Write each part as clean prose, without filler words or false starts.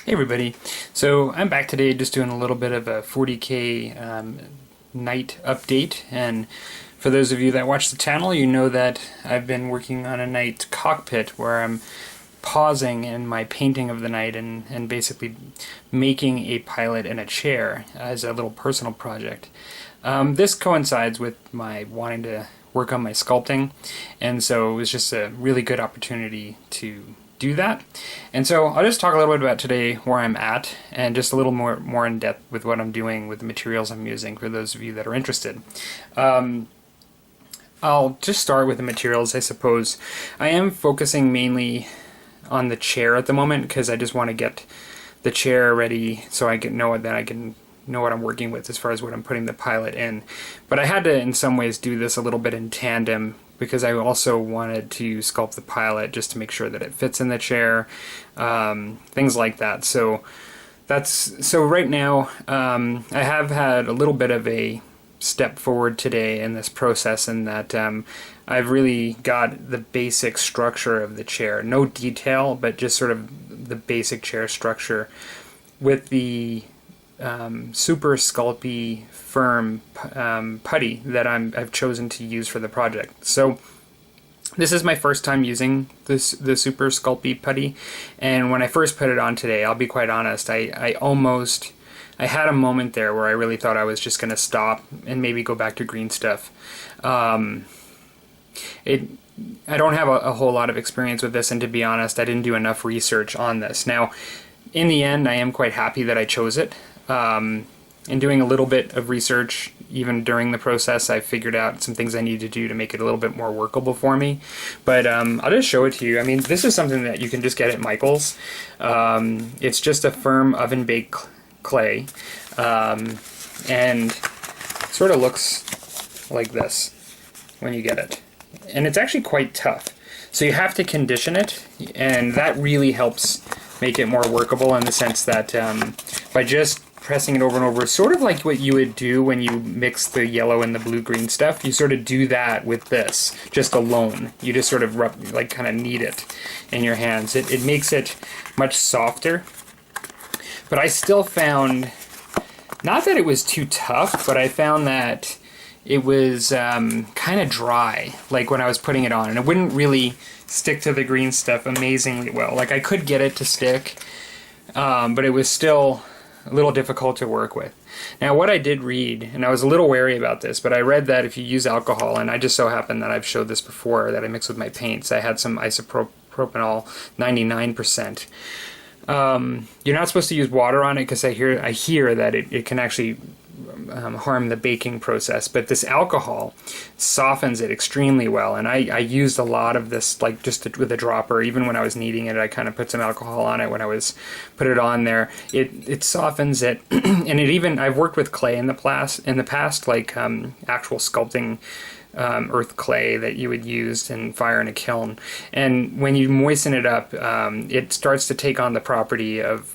Hey everybody, so I'm back today just doing a little bit of a 40K night update, and for those of you that watch the channel, you know that I've been working on a night cockpit where I'm pausing in my painting of the night and basically making a pilot in a chair as a little personal project. This coincides with my wanting to work on my sculpting, and so it was just a really good opportunity to do that. And so I'll just talk a little bit about today where I'm at and just a little more in depth with what I'm doing with the materials I'm using for those of you that are interested. I'll just start with the materials, I suppose. I am focusing mainly on the chair at the moment because I just want to get the chair ready so I can know what I'm working with as far as what I'm putting the pilot in. But I had to in some ways do this a little bit in tandem because I also wanted to sculpt the pilot just to make sure that it fits in the chair, things like that. So right now I have had a little bit of a step forward today in this process in that I've really got the basic structure of the chair, no detail, but just sort of the basic chair structure with the super Sculpty firm putty that I've chosen to use for the project. So this is my first time using the super Sculpty putty, and when I first put it on today, I'll be quite honest, I had a moment there where I really thought I was just going to stop and maybe go back to green stuff. I don't have a whole lot of experience with this, and to be honest, I didn't do enough research on this. Now, in the end, I am quite happy that I chose it. In doing a little bit of research, even during the process, I figured out some things I need to do to make it a little bit more workable for me. But I'll just show it to you. I mean, this is something that you can just get at Michael's. It's just a firm oven-baked clay, and sort of looks like this when you get it. And it's actually quite tough. So you have to condition it, and that really helps make it more workable in the sense that by just pressing it over and over, sort of like what you would do when you mix the yellow and the blue-green stuff, you sort of do that with this, just alone. You just sort of rub, like kind of knead it in your hands. It makes it much softer, but I still found, not that it was too tough, but I found that it was kind of dry, like when I was putting it on, and it wouldn't really stick to the green stuff amazingly well. Like I could get it to stick, but it was still a little difficult to work with. Now what I did read, and I was a little wary about this, but I read that if you use alcohol, and I just so happened that I've showed this before, that I mix with my paints, I had some isopropanol 99%. You're not supposed to use water on it because I hear that it can actually harm the baking process, but this alcohol softens it extremely well, and I used a lot of this, like just with a dropper. Even when I was kneading it, I kind of put some alcohol on it when I was put it on there. It softens it, and it even, I've worked with clay in the past, like actual sculpting earth clay that you would use and fire in a kiln, and when you moisten it up, it starts to take on the property of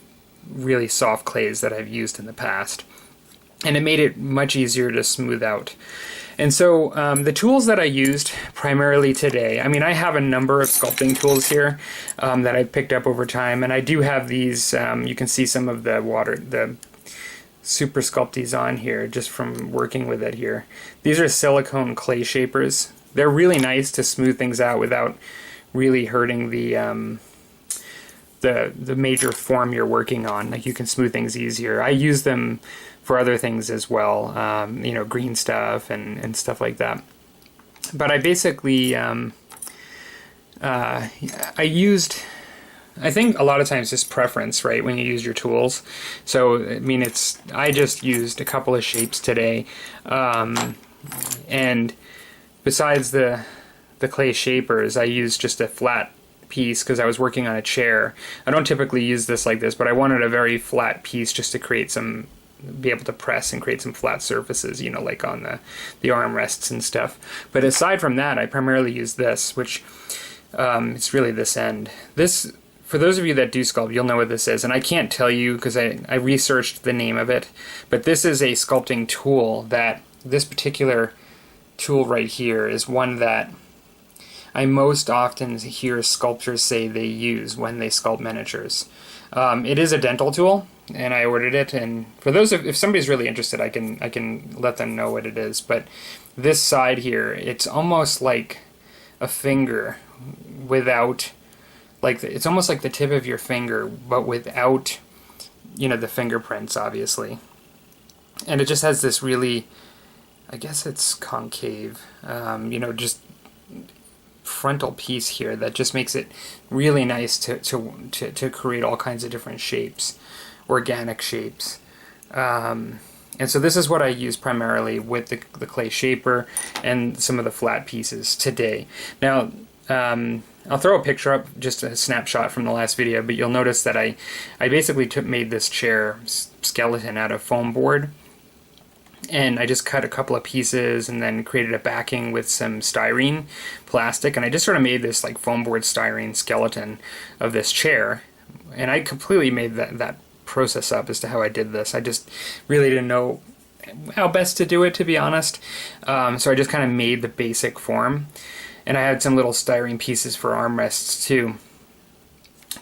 really soft clays that I've used in the past. And it made it much easier to smooth out. And so the tools that I used primarily today, I mean, I have a number of sculpting tools here that I've picked up over time, and I do have these, you can see some of the super Sculpties on here just from working with it here. These are silicone clay shapers. They're really nice to smooth things out without really hurting the major form you're working on. Like you can smooth things easier. I use them for other things as well, you know, green stuff and stuff like that. But I basically, I think a lot of times it's preference, right, when you use your tools. So, I mean, I just used a couple of shapes today, and besides the clay shapers, I used just a flat piece because I was working on a chair. I don't typically use this like this, but I wanted a very flat piece just to be able to press and create some flat surfaces, you know, like on the armrests and stuff. But aside from that, I primarily use this, which it's really this end. This, for those of you that do sculpt, you'll know what this is, and I can't tell you because I researched the name of it, but this is a sculpting tool that, this particular tool right here is one that I most often hear sculptors say they use when they sculpt miniatures. It is a dental tool, and I ordered it. And for those if somebody's really interested, I can let them know what it is. But this side here, it's almost like a finger without, like it's almost like the tip of your finger, but without, you know, the fingerprints, obviously. And it just has this really, I guess it's concave, you know, just frontal piece here that just makes it really nice to create all kinds of different shapes, organic shapes. And so this is what I use primarily with the clay shaper and some of the flat pieces today. Now, I'll throw a picture up, just a snapshot from the last video, but you'll notice that I basically made this chair skeleton out of foam board. And I just cut a couple of pieces and then created a backing with some styrene plastic, and I just sort of made this like foam board styrene skeleton of this chair. And I completely made that process up as to how I did this. I just really didn't know how best to do it, to be honest. So I just kind of made the basic form, and I had some little styrene pieces for armrests too,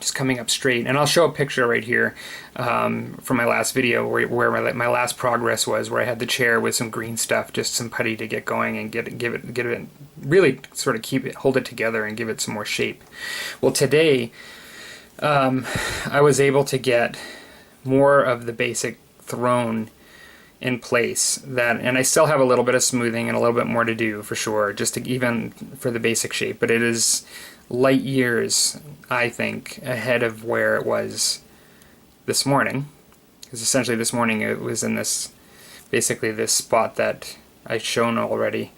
just coming up straight. And I'll show a picture right here from my last video where my last progress was, where I had the chair with some green stuff, just some putty to get going and give it really sort of hold it together and give it some more shape. Well, today I was able to get more of the basic throne in place, and I still have a little bit of smoothing and a little bit more to do for sure, just to even for the basic shape, but it is light years, I think, ahead of where it was this morning, because essentially this morning it was in basically this spot that I've shown already.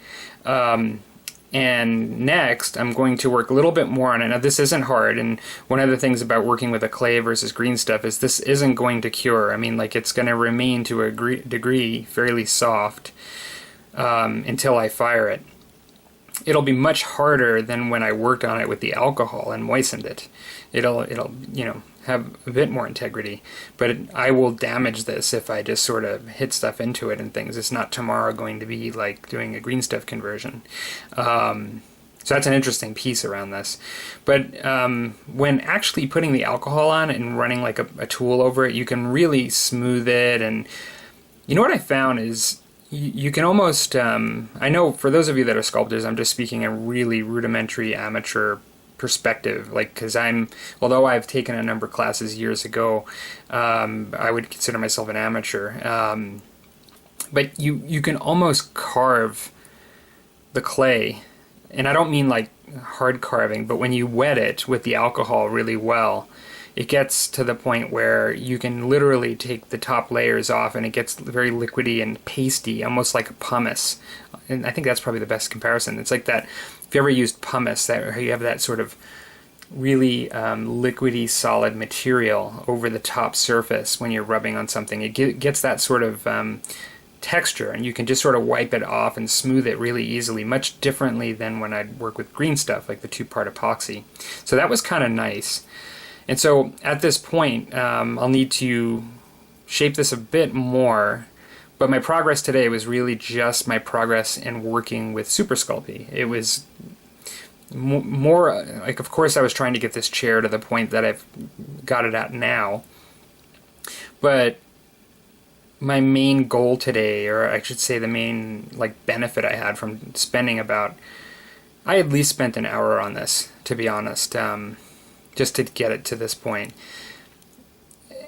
And next I'm going to work a little bit more on it. Now this isn't hard, and one of the things about working with a clay versus green stuff is this isn't going to cure. I mean, like, it's going to remain to a degree fairly soft until I fire it. It'll be much harder than when I worked on it with the alcohol and moistened it. It'll you know, have a bit more integrity, but I will damage this if I just sort of hit stuff into it and things. It's not tomorrow going to be like doing a green stuff conversion. So that's an interesting piece around this. But when actually putting the alcohol on and running like a tool over it, you can really smooth it. And you know what I found is you can almost, I know for those of you that are sculptors, I'm just speaking a really rudimentary amateur perspective, like, because although I've taken a number of classes years ago, I would consider myself an amateur. But you can almost carve the clay, and I don't mean like hard carving, but when you wet it with the alcohol really well, it gets to the point where you can literally take the top layers off and it gets very liquidy and pasty, almost like a pumice. And I think that's probably the best comparison. It's like that, if you ever used pumice, that you have that sort of really liquidy solid material over the top surface when you're rubbing on something. It gets that sort of texture, and you can just sort of wipe it off and smooth it really easily, much differently than when I'd work with green stuff like the 2-part epoxy. So that was kind of nice. And so at this point, I'll need to shape this a bit more, but my progress today was really just my progress in working with Super Sculpey. It was more like, of course I was trying to get this chair to the point that I've got it at now, but my main goal today, or I should say the main like benefit I had from spending I at least spent an hour on this, to be honest, just to get it to this point.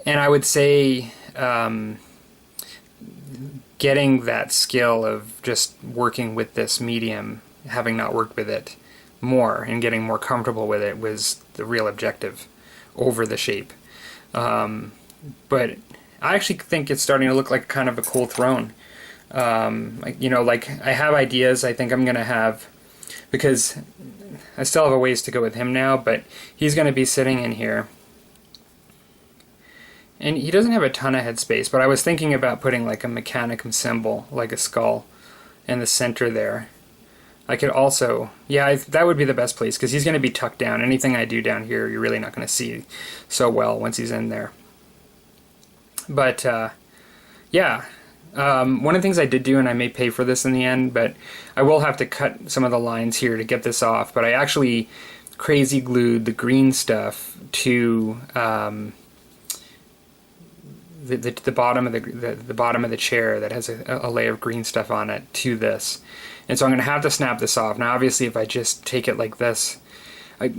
And I would say getting that skill of just working with this medium, having not worked with it more, and getting more comfortable with it was the real objective over the shape. But I actually think it's starting to look like kind of a cool throne. You know, like, I have ideas I think I'm going to have, because I still have a ways to go with him now, but he's going to be sitting in here. And he doesn't have a ton of headspace, but I was thinking about putting like a mechanicum symbol, like a skull, in the center there. I could also, yeah, that would be the best place, because he's going to be tucked down. Anything I do down here, you're really not going to see so well once he's in there. But, yeah. One of the things I did do, and I may pay for this in the end, but I will have to cut some of the lines here to get this off, but I actually crazy glued the green stuff to the bottom of the bottom of the chair that has a layer of green stuff on it to this. And so I'm going to have to snap this off. Now obviously if I just take it like this,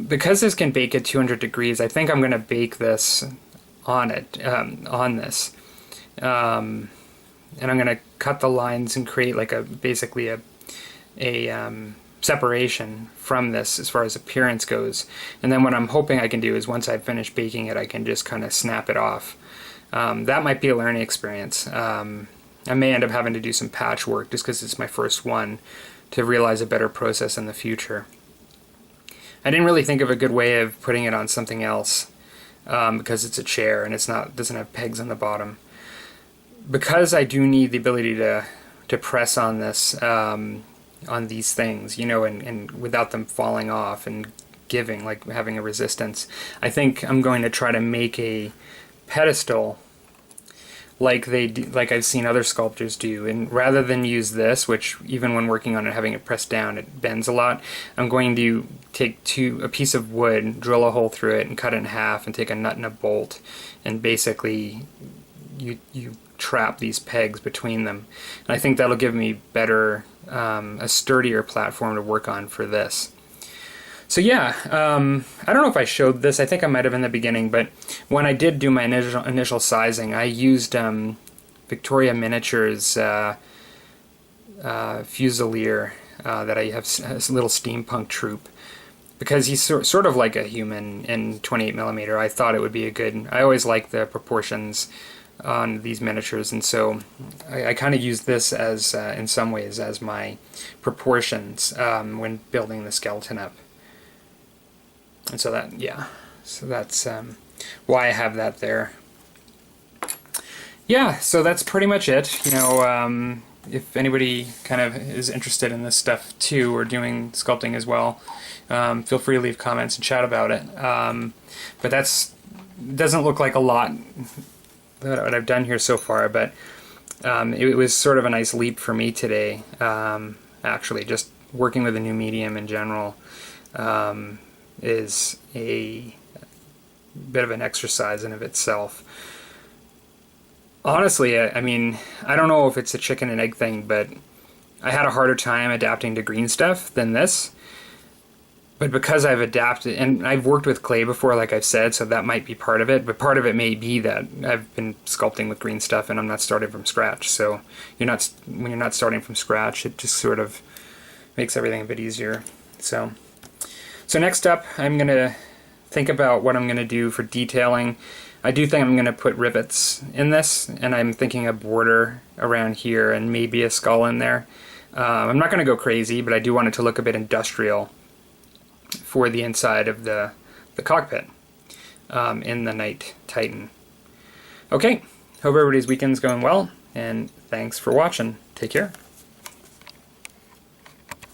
because this can bake at 200 degrees, I think I'm going to bake this on it, on this. And I'm going to cut the lines and create like basically a separation from this as far as appearance goes. And then what I'm hoping I can do is once I've finished baking it, I can just kind of snap it off. That might be a learning experience. I may end up having to do some patchwork just because it's my first one to realize a better process in the future. I didn't really think of a good way of putting it on something else because it's a chair and doesn't have pegs on the bottom. Because I do need the ability to press on this, on these things, you know, and without them falling off and giving, like having a resistance, I think I'm going to try to make a pedestal like I've seen other sculptors do, and rather than use this, which even when working on it, having it pressed down, it bends a lot, I'm going to take a piece of wood, drill a hole through it, and cut it in half, and take a nut and a bolt, and basically you trap these pegs between them. And I think that'll give me better, a sturdier platform to work on for this. So yeah, I don't know if I showed this. I think I might have in the beginning, but when I did do my initial sizing, I used Victoria Miniatures Fusilier that I have a little steampunk troupe, because he's sort of like a human in 28mm. I thought it would be a good. I always like the proportions on these miniatures, and so I kind of use this as in some ways as my proportions when building the skeleton up. And so that's why I have that there. Yeah, so that's pretty much it. You know, if anybody kind of is interested in this stuff too, or doing sculpting as well, feel free to leave comments and chat about it. But doesn't look like a lot that I've done here so far, but it was sort of a nice leap for me today, actually, just working with a new medium in general. Is a bit of an exercise in of itself. Honestly, I mean, I don't know if it's a chicken and egg thing, but I had a harder time adapting to green stuff than this. But because I've adapted, and I've worked with clay before, like I've said, so that might be part of it, but part of it may be that I've been sculpting with green stuff and I'm not starting from scratch. So when you're not starting from scratch, it just sort of makes everything a bit easier. So next up, I'm going to think about what I'm going to do for detailing. I do think I'm going to put rivets in this, and I'm thinking a border around here and maybe a skull in there. I'm not going to go crazy, but I do want it to look a bit industrial for the inside of the cockpit in the Knight Titan. Okay, hope everybody's weekend's going well, and thanks for watching. Take care.